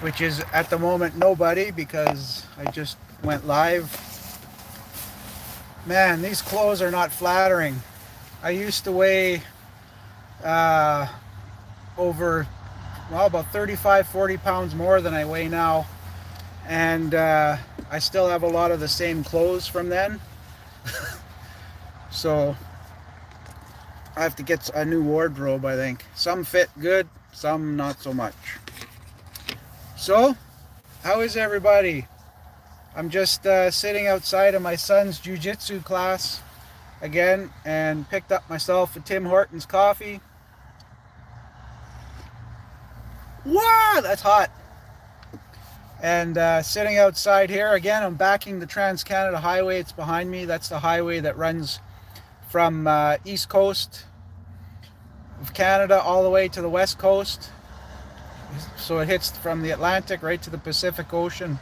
which is at the moment nobody because I just went live. Man, these clothes are not flattering. I used to weigh uh, over, well, about 35, 40 pounds more than I weigh now. And I still have a lot of the same clothes from then. So I have to get a new wardrobe, I think. Some fit good, some not so much. So, how is everybody? I'm just sitting outside of my son's jiu-jitsu class again and picked up myself a Tim Hortons coffee. Wow, that's hot. And sitting outside here again, I'm backing the Trans-Canada Highway. It's behind me. That's the highway that runs from east coast of Canada all the way to the west coast. So it hits from the Atlantic right to the Pacific Ocean.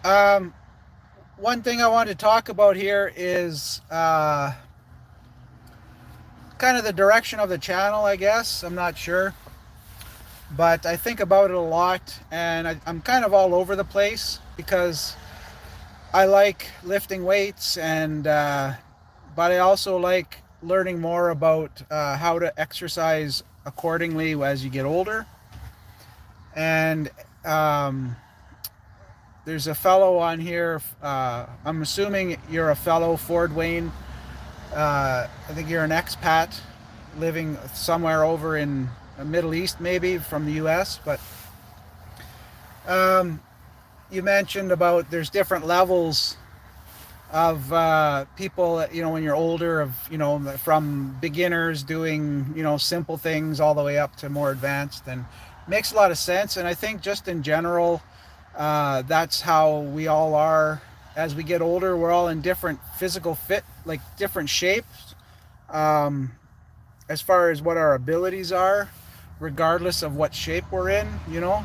One thing I want to talk about here is kind of the direction of the channel, I guess. I'm not sure. But I think about it a lot, and I'm kind of all over the place because I like lifting weights, and but I also like learning more about how to exercise accordingly as you get older. And there's a fellow on here. I'm assuming you're a fellow, Ford Wayne. I think you're an expat living somewhere over in the Middle East, maybe from the U.S. But you mentioned about there's different levels of people, when you're older, from beginners doing, simple things all the way up to more advanced, and makes a lot of sense. And I think just in general, that's how we all are as we get older. We're all in different physical fit, like different shapes, as far as what our abilities are, regardless of what shape we're in.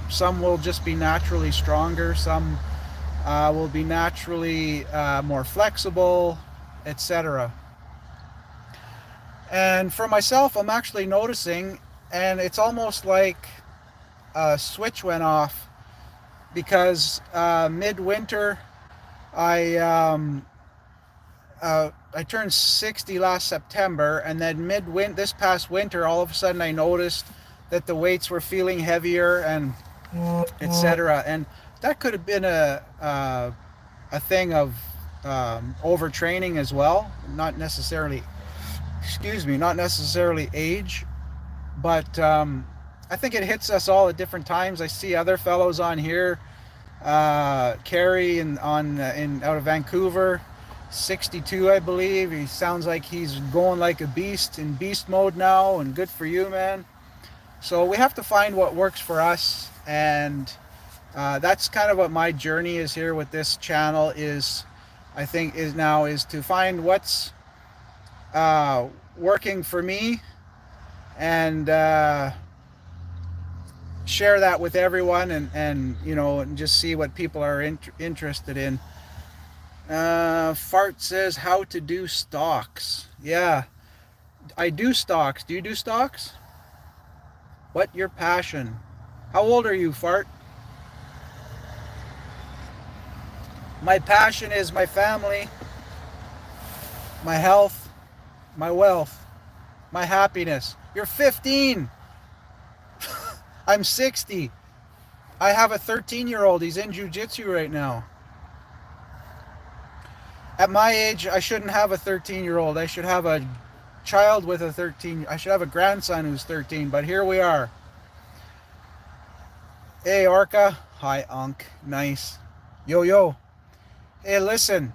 Some will just be naturally stronger, some will be naturally more flexible, etc. And for myself, I'm actually noticing, and it's almost like a switch went off, because midwinter, I turned 60 last September, and then this past winter, all of a sudden I noticed that the weights were feeling heavier, and etc. And that could have been a thing of overtraining as well, not necessarily, not necessarily age, but I think it hits us all at different times. I see other fellows on here, Kerry out of Vancouver, 62, I believe. He sounds like he's going like a beast, in beast mode now, and good for you, man. So we have to find what works for us, and that's kind of what my journey is here with this channel. Is to find what's working for me, and share that with everyone, and just see what people are interested in. Fart says how to do stocks. Yeah, I do stocks. Do you do stocks? What your passion? How old are you, Fart? My passion is my family, my health, my wealth, my happiness. You're 15. I'm 60. I have a 13-year-old. He's in jiu-jitsu right now. At my age, I shouldn't have a 13-year-old. I should have a child with a 13. I should have a grandson who's 13, but here we are. Hey, Orca. Hi, Unc. Nice. Yo, yo. Hey, listen.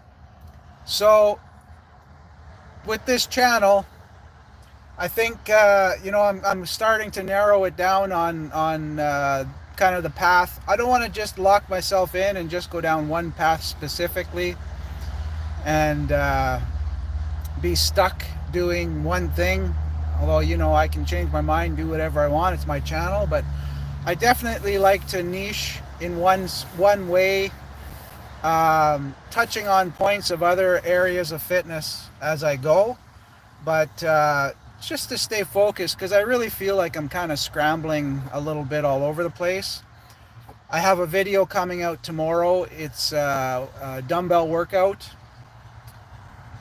So, with this channel, I think, I'm starting to narrow it down on kind of the path. I don't want to just lock myself in and just go down one path specifically and be stuck doing one thing. Although, I can change my mind, do whatever I want. It's my channel. But I definitely like to niche in one way, touching on points of other areas of fitness as I go. But It's just to stay focused because I really feel like I'm kind of scrambling a little bit all over the place. I have a video coming out tomorrow. It's a dumbbell workout.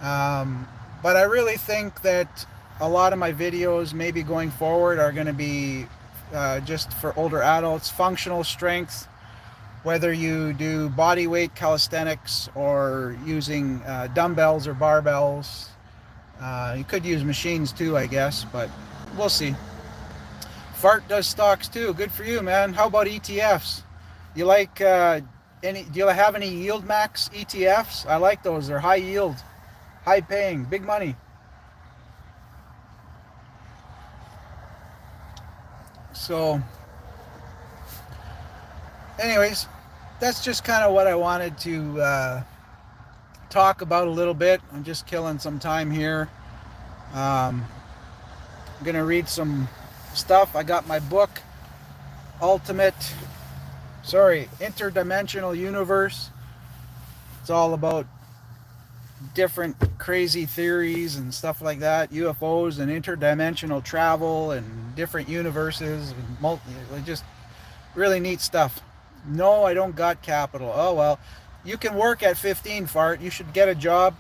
But I really think that a lot of my videos, maybe going forward, are going to be just for older adults, functional strength, whether you do body weight calisthenics or using dumbbells or barbells. You could use machines too, I guess, but we'll see. Fart does stocks too. Good for you, man. How about ETFs? You like any? Do you have any yield max ETFs? I like those. They're high yield, high paying, big money. So, anyways, that's just kind of what I wanted to talk about a little bit. I'm just killing some time here. I'm gonna read some stuff. I got my book, Interdimensional Universe. It's all about different crazy theories and stuff like that, UFOs and interdimensional travel and different universes, and just really neat stuff. No, I don't got capital. Oh well, you can work at 15, Fart. You should get a job,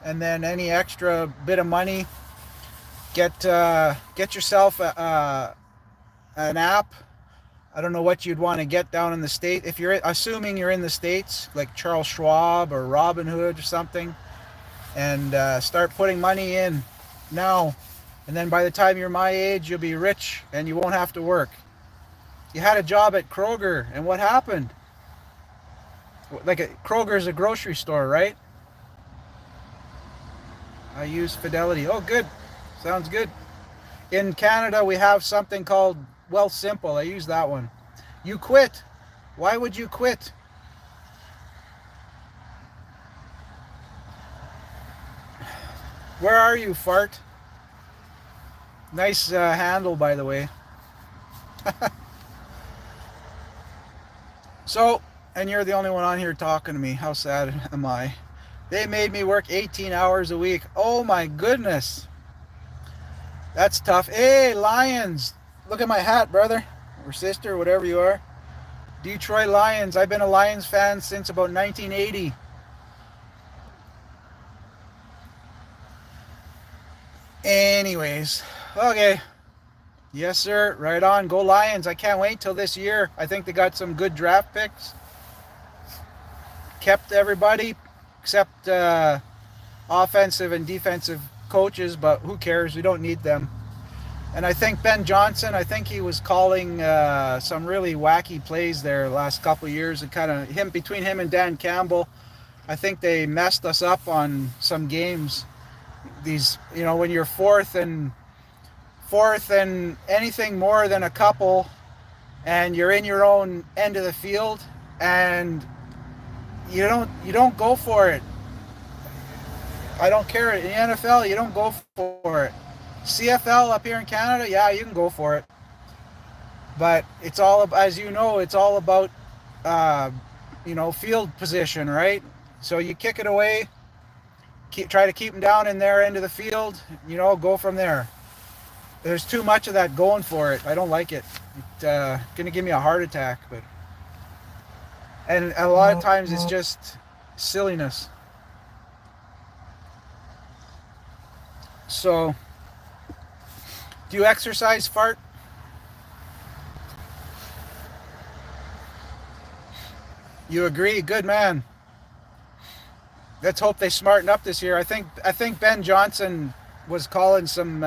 and then any extra bit of money, get yourself an app. I don't know what you'd want to get down in the state. If you're assuming you're in the States, like Charles Schwab or Robinhood or something, and start putting money in now. And then by the time you're my age, you'll be rich and you won't have to work. You had a job at Kroger, and what happened? Kroger's a grocery store, right? I use Fidelity. Oh, good. Sounds good. In Canada, we have something called Wealth Simple. I use that one. You quit. Why would you quit? Where are you, Fart? Nice handle, by the way. So, and you're the only one on here talking to me. How sad am I? They made me work 18 hours a week. Oh my goodness. That's tough. Hey, Lions. Look at my hat, brother. Or sister, whatever you are. Detroit Lions. I've been a Lions fan since about 1980. Anyways, okay. Yes, sir. Right on. Go Lions. I can't wait till this year. I think they got some good draft picks. Kept everybody except offensive and defensive coaches, but who cares? We don't need them. And I think Ben Johnson, I think he was calling some really wacky plays there last couple of years, and kind of between him and Dan Campbell, I think they messed us up on some games. These, when you're fourth and anything more than a couple, and you're in your own end of the field, and you don't go for it. I don't care. In the NFL, you don't go for it. CFL up here in Canada, yeah, you can go for it. But it's all, as you know, it's all about field position, right? So you kick it away, try to keep them down in their end of the field, go from there. There's too much of that going for it. I don't like it. It's gonna give me a heart attack, and a lot of times it's just silliness. So, do you exercise, Fart? You agree? Good man. Let's hope they smarten up this year. I think Ben Johnson was calling some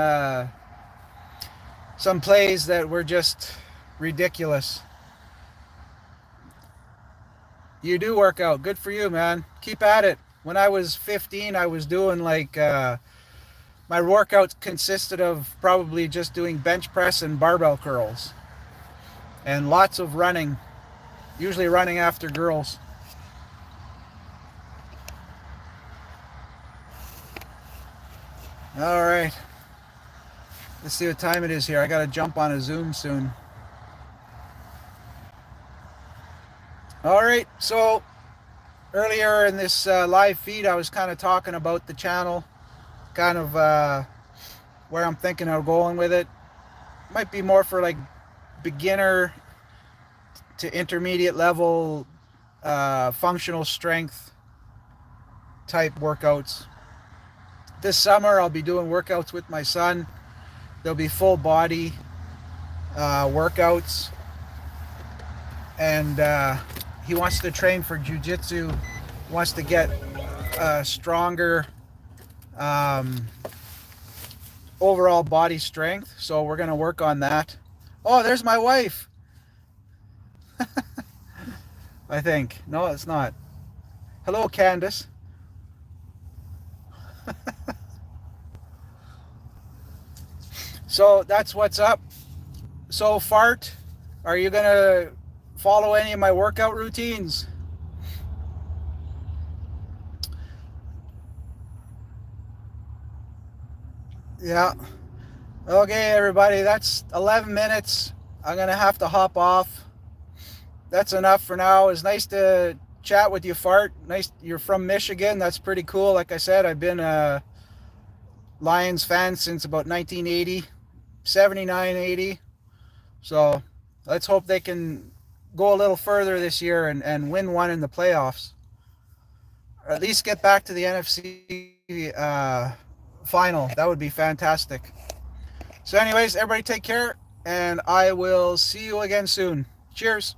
plays that were just ridiculous. You do work out. Good for you, man. Keep at it. When I was 15, I was doing my workouts consisted of probably just doing bench press and barbell curls. And lots of running. Usually running after girls. All right. Let's see what time it is here. I got to jump on a Zoom soon. All right. So earlier in this live feed, I was kind of talking about the channel, kind of where I'm thinking of going with it. Might be more for like beginner to intermediate level functional strength type workouts. This summer I'll be doing workouts with my son. There'll be full body workouts, and he wants to train for jiu-jitsu, wants to get stronger overall body strength, so we're going to work on that. Oh, there's my wife. I think. No, it's not. Hello, Candace. So that's what's up. So, Fart, are you going to follow any of my workout routines? Yeah. Okay, everybody, that's 11 minutes. I'm going to have to hop off. That's enough for now. It's nice to chat with you, Fart. Nice. You're from Michigan. That's pretty cool. Like I said, I've been a Lions fan since about 1980, 79, 80. So let's hope they can go a little further this year and win one in the playoffs. Or at least get back to the NFC final. That would be fantastic. So anyways, everybody take care, and I will see you again soon. Cheers.